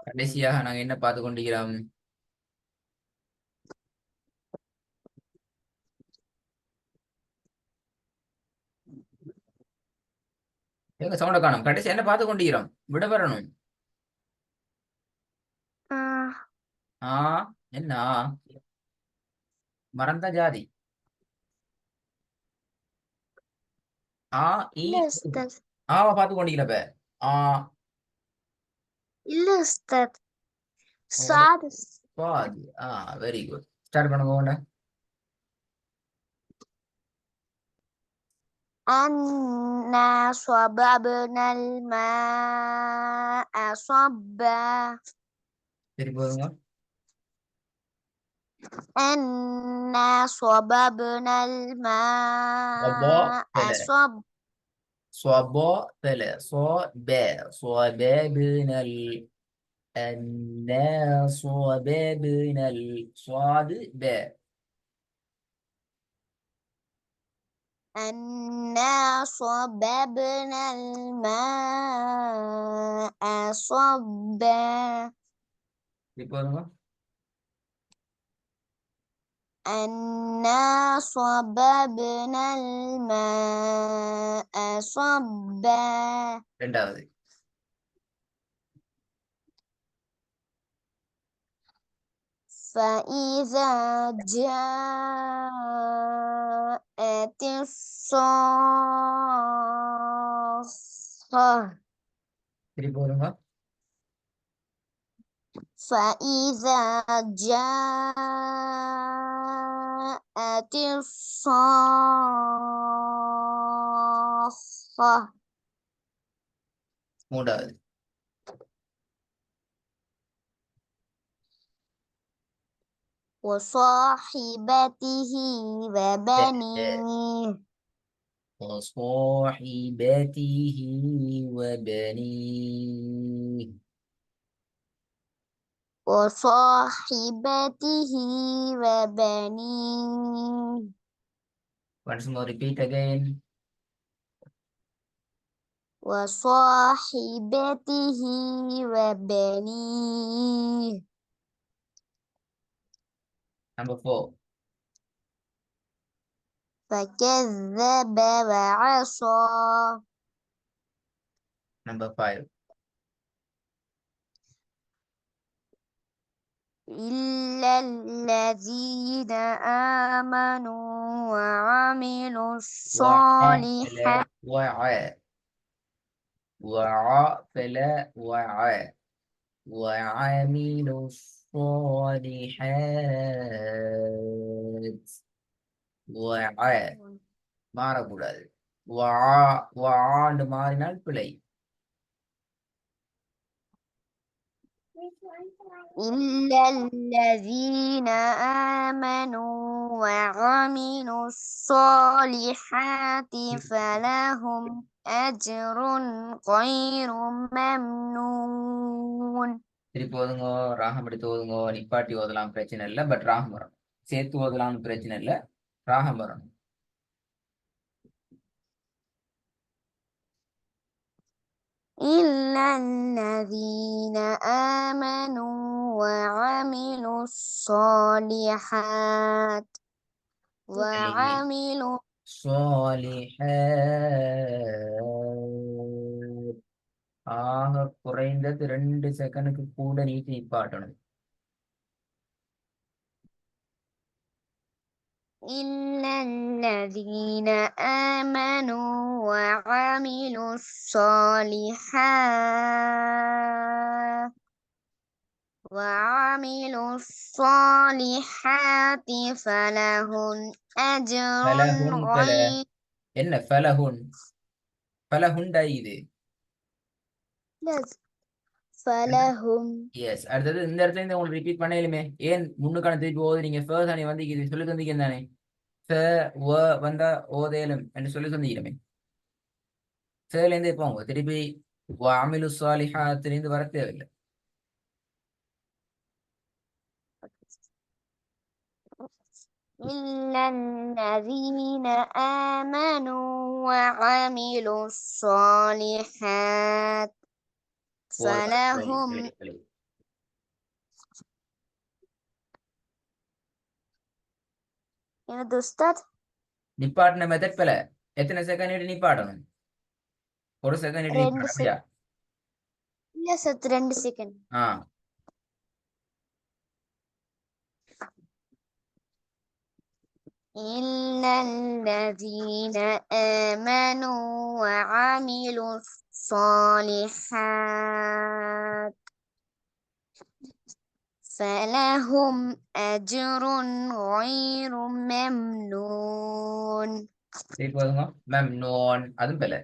கடைசியாக நாங்க என்ன பார்த்து கொண்டிருக்கிறோம்? எங்க சவுண்ட காணும். கடைசி என்ன பார்த்து கொண்டிருக்கிறோம்? விட வரணும். ஆ என்ன மறந்த ஜாதி. ஆ ஈ இல்ல உ. உஸ்தாத். ஆவ பார்த்து கொண்டிருக்கிறப்ப ஆ இல்ல உஸ்தாத். உங்களோட சாது. பாதி. Very good. ஸ்டார்ட் பண்ணுங்க உடனே. أنا صببنا الماء صبا. திருப்பி வருங்க. أنا صببنا صبا الماء تلا. صب. صبا تلا. صبا صبابنا الناس صبابنا الصاد باء. أنا صببنا الماء صبا. திருப்பி வருங்க. أنا صببنا الماء صبا. ரெண்டாவது. فإذا جاءت الصاخة. திருப்பி வருங்க. فإذا جاءت الصاخة. மூன்றாவது. وصاحبته وبنيه. وصاحبته وبنيه. وصاحبته وبنيه. Once more, repeat again. وصاحبته وبنيه. Number 4. فكذب وعصى. Number 5. إلا الذين آمنوا وعملوا الصالحات. وعى وعى فلا وعى وعملوا الصالحات. وعى மாறக்கூடாது. வாண்டு மாறினால் பிழை. إلا الذين آمنوا وعملوا الصالحات فلهم أجر غير ممنون. திருப்பி ஓதுங்க. ராகம் எடுத்து ஓதுங்க. நிப்பாட்டி ஓதலாம், பிரச்சனை இல்லை. பட் ராகம் வரணும். சேர்த்து ஓதலாம்னு பிரச்சனை இல்லை. ராகம் வரணும். إلا الذين آمنوا وعملوا الصالحات وعملوا صالحات. ஆக குறைந்தது 2 செகண்டுக்கு கூட நீட்டி நிப்பாட்டணும். إلا الذين آمنوا وعملوا الصالحات فلهم أجر ஃபலஹுன் ஃபல. غير. என்ன ஃபலஹுன்? ஃபலஹுண்டா இது. فلهم. எஸ். அடுத்தது இந்த இடத்துல இருந்து உங்களுக்கு ரிப்பீட் பண்ணலுமே. ஏன் முன்னுக்கான திருப்பி ஓதுறீங்க? ஃபர்ஸ்ட் தானே வந்து இது சொல்லி தந்தீங்க தானே. ஃப வ வந்தா ஓதேலும் என்று சொல்லி தந்தீங்கமே. சேர்லேருந்தே போங்க. திருப்பி வஅமிலு ஸாலிஹாத்திலிருந்து வர தேவையில்லை. إلا الذين آمنوا وعملوا الصالحات فلهم. எனது உஸ்தாத் நிப்பாட்டின மெத்தட் பிழை. எத்தனை செகண்ட் நிப்பாட்டணும்? ஒரு செகண்ட் ரெண்டு நிப்பாட்ட அப்படியா? இல்ல சத் 2 செகண்ட். ஆ إلا الذين آمنوا وعملوا الصالحات فلهم أجر غير ممنون. சரி போதுங்க மேம். நோன் அதுவும் பிழை.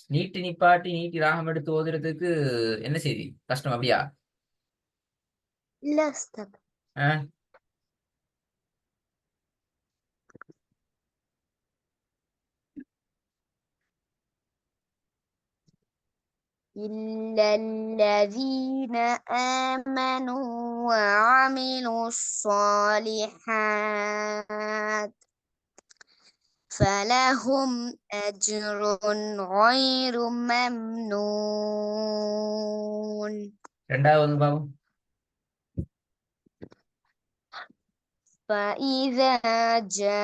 நீட்டி நிப்பாட்டி நீட்டி ராகம் எடுத்து ஓதுறதுக்கு என்ன செய்தி கஷ்டம் அப்படியா? இல்ல உஸ்தாத். ஆ إلا الذين آمنوا وعملوا الصالحات فلهم أجر غير ممنون. ரெண்டாவது வந்து பாபு. فإذا جاءت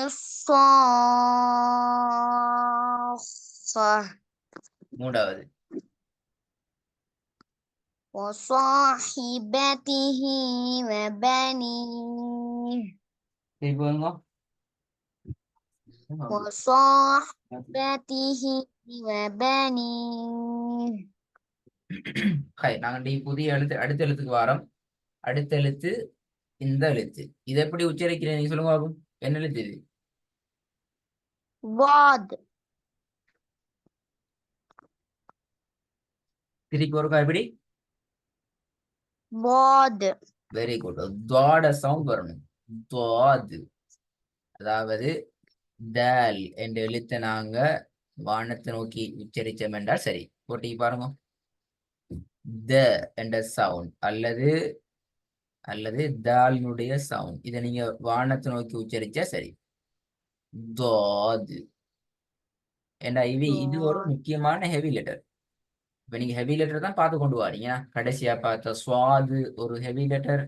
الصاخة மூன்றாவது. وصاحبته وبنيه சரி போதுங்க. وصاحبته وبنيه. ஹை, நாங்க புதிய எழுத்து அடுத்த எழுத்துக்கு வாரோம். அடுத்த எழுத்து இந்த எழுத்து. இது எப்படி உச்சரிக்கிறேன் நீங்க சொல்லுங்க பாபு. என்ன எழுத்து இது? ضاد. திருப்பி ஒருக்கா எப்படி? ضاد. Very good. துவாட சவுண்ட் வரணும். துவாது. அதாவது தால் என்ற எழுத்தை நாங்க வானத்தை நோக்கி உச்சரிச்சோம் என்றால் சரி. போட்டி பாருங்க. த என்ற சவுண்ட் அல்லது அல்லது தாலினுடைய சவுண்ட் இதை நீங்க வானத்தை நோக்கி உச்சரிச்சா சரி. துவாது. ஏண்டா இது ஒரு முக்கியமான ஹெவி லெட்டர். இப்ப நீங்க ஹெவி லெட்டர் தான் பார்த்து கொண்டு வாரீங்க. கடைசியா பார்த்த சுவாது ஒரு ஹெவி லெட்டர்.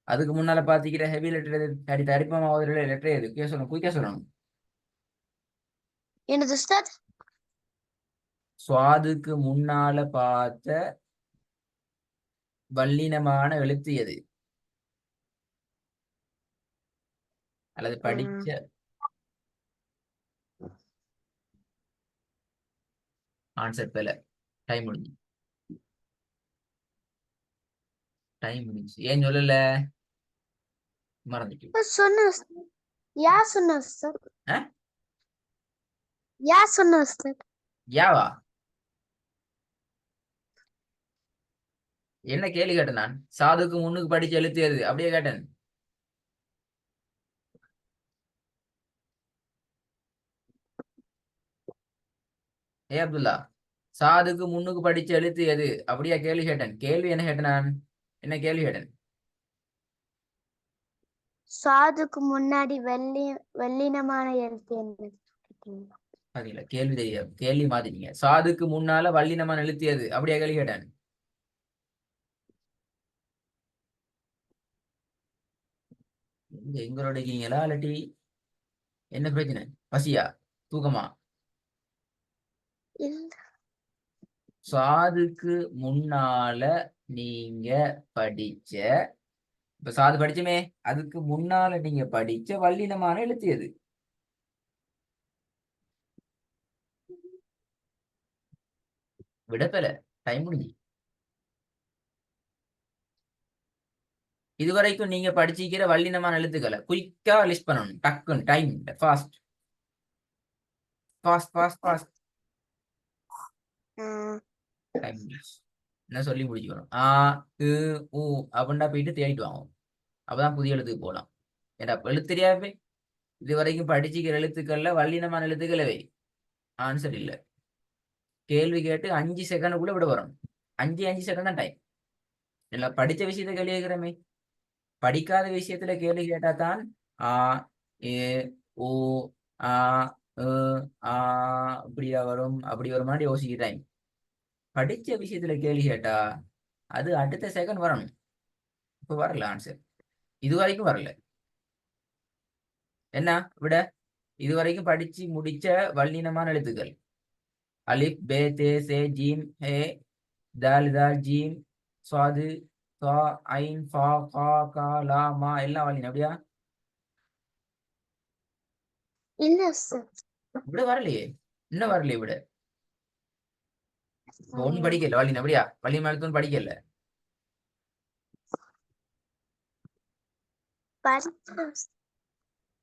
அதுக்கு முன்னால பாத்திக்கிற ஹெவி லெட்டர் எது? சரி, தரிப்பமாவது லெட்டர் எது? சொல்லணும், குயிக்கா சொல்லணும். எனது உஸ்தாத் சுவாதுக்கு முன்னால பார்த்த வல்லினமான எழுத்து எது? அல்லது படிச்ச ஆன்சர் பேல. டைம் முடிஞ்சு. டைம் முடிஞ்சு. ஏன் சொல்லல? மறந்துட்டு. சொன்ன உஸ்தாத். யார் சொன்ன உஸ்தாத்? ஆ? யார் சொன்ன உஸ்தாத்? யாவா? என்ன கேள்வி கேட்டேன் நான்? சாதுக்கு முன்னுக்கு படிச்ச எழுத்து எது? அப்படியே கேட்டேன். ஏ அப்துல்லா, சாதுக்கு முன்னுக்கு படிச்ச எழுத்து எது? அப்படியா கேள்வி கேட்டேன். கேள்வி என்ன கேட்டேன் நான்? என்ன கேள்வி கேட்டேன்? சாதுக்கு முன்னாடி வெள்ளினமான எழுத்து என்ன? பாத்தீங்களா, கேள்வி தெரியாது, கேள்வி மாத்திட்டீங்க. சாதுக்கு முன்னால வல்லினமான எழுத்து எது? அப்படியா கேள்வி கேட்டேன். எங்களோட இருக்கீங்களா இல்லாட்டி என்ன பிரச்சனை? பசியா? தூக்கமா? சாதுக்கு முன்னால நீங்க படிச்ச, இப்ப சாது படிச்சுமே, அதுக்கு முன்னால நீங்க படிச்ச வல்லினமான எழுத்து எது? விடப்பல. டைம் முடிஞ்சு. இதுவரைக்கும் நீங்க படிச்சிக்கிற வல்லினமான எழுத்துக்களை குயிக்கா லிஸ்ட் பண்ணணும். டக்குன்னு time fast fast fast fast. Time என்ன சொல்லி முடிச்சுக்கணும். ஆ உ ஊ அப்படின்னா போயிட்டு தேடிட்டு வாங்க. அப்பதான் புதிய எழுத்துக்கு போகலாம். ஏன்னா எழுத்து தெரியாவே இது வரைக்கும் படிச்சுக்கிற எழுத்துக்கள்ல வல்லினமான எழுத்துக்களவே ஆன்சர் இல்லை. கேள்வி கேட்டு 5 செகண்டுக்குள்ள விட வரும். 5 செகண்ட் தான் டைம். இல்லை படிச்ச விஷயத்த கேள்வி கேட்கிறமே. படிக்காத விஷயத்துல கேள்வி கேட்டா தான் ஆ ஏ ஓ ஆ ஆ இப்படியா வரும், அப்படி ஒரு மாதிரி யோசிக்க டைம். படிச்ச விஷயத்துல கேள்வி கேட்டா அது அடுத்த செகண்ட் வரணும். இப்ப வரல ஆன்சர். இது வரைக்கும் வரல. என்ன விட? இது வரைக்கும் படிச்சு முடிச்ச வல்லினமான எழுத்துக்கள். அலிப், பே, தே, சே, ஜீம், ஹே, தால், தால், ஜீம், சுவாது, தா, ஐன், ஃபா, கா, கா, லா, மா எல்லாம் வல்லினம். அப்படியா? இல்ல சார். விட வரலையே. இன்னும் வரலையே விட. இப்ப ஒண்ணும் படிக்கல வல்லினம். அப்படியா? வல்லினம் எழுத்துன்னு படிக்கல.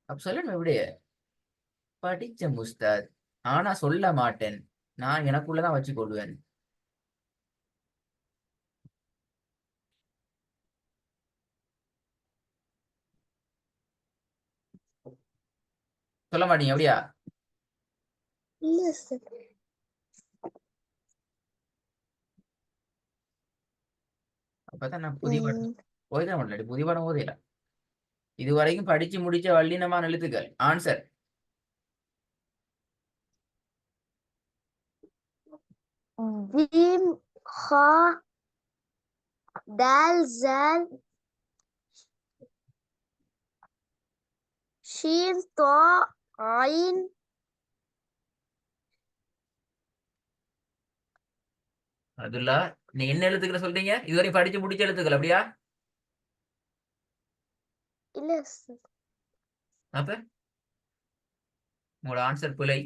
அப்ப சொல்லணும் விடைய. படிச்ச முஸ்தாத், ஆனா சொல்ல மாட்டேன். நான் எனக்குள்ளதான் வச்சு கொள்வேன். சொல்ல மாட்டீங்க அப்படியா? இல்ல சார். அப்பதான் நான் புதிய பாடம் ஓய்தான் பண்ணல. புதிய பாடம் ஓதையில. இது வரைக்கும் படிச்சு முடிச்ச வல்லினமான எழுத்துக்கள். ஆன்சர். ஜீம், ஹா, தால், ஜால், ஷீன், தா, ஐன். அதுல நீ என்ன எழுத்துக்களை சொல்றீங்க? இதுவரைக்கும் படிச்சு முடிச்ச எழுத்துக்கள். அப்படியா? இல்ல சார். அப்ப உங்களோட ஆன்சர் பிழை.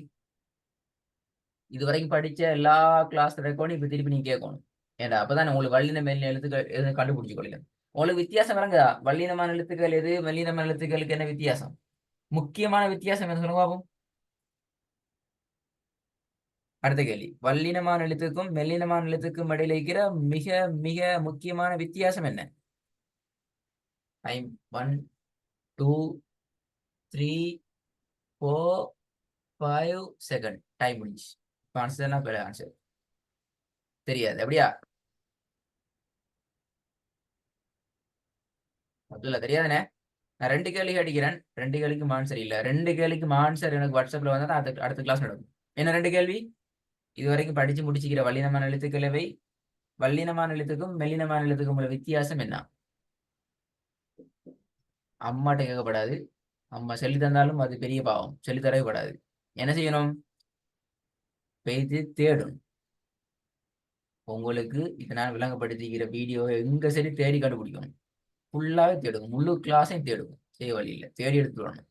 இதுவரைக்கும் படிச்ச எல்லா கிளாஸ் ரெக்கார்டும் இப்ப திருப்பி நீங்க கேட்கணும். ஏண்டா அப்பதான் உங்களுக்கு வல்லின மெல்லின எழுத்துக்கள் எது கண்டுபிடிச்சு கொள்ளுங்க. உங்களுக்கு வித்தியாசம் விளங்குதா? வல்லினமான எழுத்துக்கள் எது, மெல்லினமான எழுத்துக்களுக்கு என்ன வித்தியாசம்? முக்கியமான வித்தியாசம் என்ன சொல்லுங்க பாப்போம். அடுத்த கேள்வி. வல்லினமான எழுத்துக்கும் மெல்லினமான எழுத்துக்கும் இடையில இருக்கிற மிக மிக முக்கியமான வித்தியாசம் என்ன? Time 1 2 3 4 5 second. டைம் முடிஞ்சு. ஆன்சர் பிழை. ஆன்சர் தெரியாது. அப்படியா? அப்படில்ல தெரியாதுனே. நான் 2 கேள்வி அடிக்கிறேன். 2 கேள்விக்கும் ஆன்சர் இல்ல. 2 கேள்விக்கும் ஆன்சர் எனக்கு வாட்ஸ்அப்ல வந்தா தான் அடுத்த கிளாஸ் நடக்கும். என்ன 2 கேள்வி? இதுவரைக்கும் படிச்சு முடிச்சுக்கிற வல்லினமான எழுத்துக்களவை, வல்லினமான எழுத்துக்கும் மெல்லினமான எழுத்துக்கும் உள்ள வித்தியாசம் என்ன? அம்மாட்ட கேட்கப்படாது. அம்மா சொல்லி தந்தாலும் அது பெரிய பாவம். சொல்லி தரவே படாது. என்ன செய்யணும்? பெய்து தேடும். உங்களுக்கு இதை நான் விளங்கப்படுத்திக்கிற வீடியோ எங்க சரி தேடி கண்டுபிடிக்கணும். ஃபுல்லாவே தேடுங்க. முழு கிளாஸையும் தேடுங்க. செய்ய வழி இல்லை. தேடி எடுத்து வரணும்.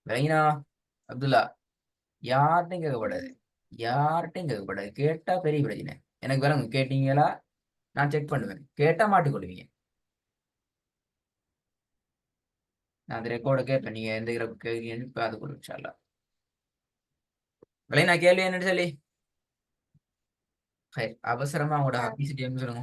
ரைனா, அப்துல்லா, யார்ட்டையும் கேட்கப்படாது. யார்கிட்டையும் கேட்கப்படாது. கேட்டா பெரிய பிரச்சனை. எனக்கு விளங்கு. கேட்டீங்களா? நான் செக் பண்ணுவேன். கேட்டா மாட்டிக்கொள்வீங்க. நான் அந்த ரெக்கார்டை கேட்பேன். நீங்க எந்த கேள்வி பார்த்து கொள்ளும் இன்ஷா அல்லாஹ். விலை நான் கேள்வி என்னன்னு சொல்லி அவசரமா உங்களோட ஹாபிஸ் சொல்லுங்க.